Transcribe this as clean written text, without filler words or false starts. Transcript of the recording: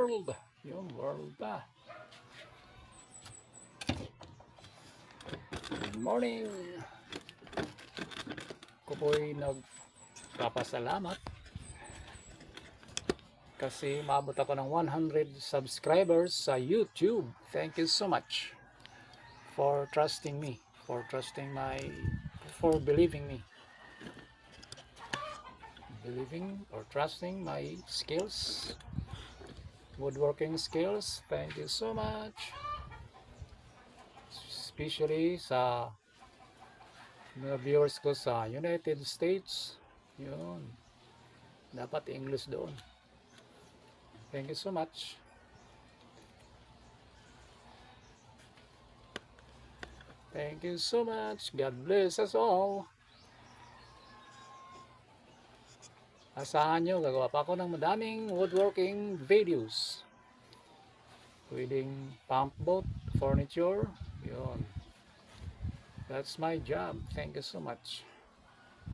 world. Yung world pa. Good morning. Ko po'y nagpapasalamat kasi maabot ako ng 100 subscribers sa YouTube. Thank you so much for trusting me, for believing me. Believing or trusting my skills, woodworking skills. Thank you so much. Especially sa mga viewers ko sa United States. Yun. Dapat English doon. Thank you so much. Thank you so much. God bless us all. Asahan nyo, gagawa pa ako ng madaming woodworking videos. Pwedeng pump boat, furniture. Yun. That's my job. Thank you so much.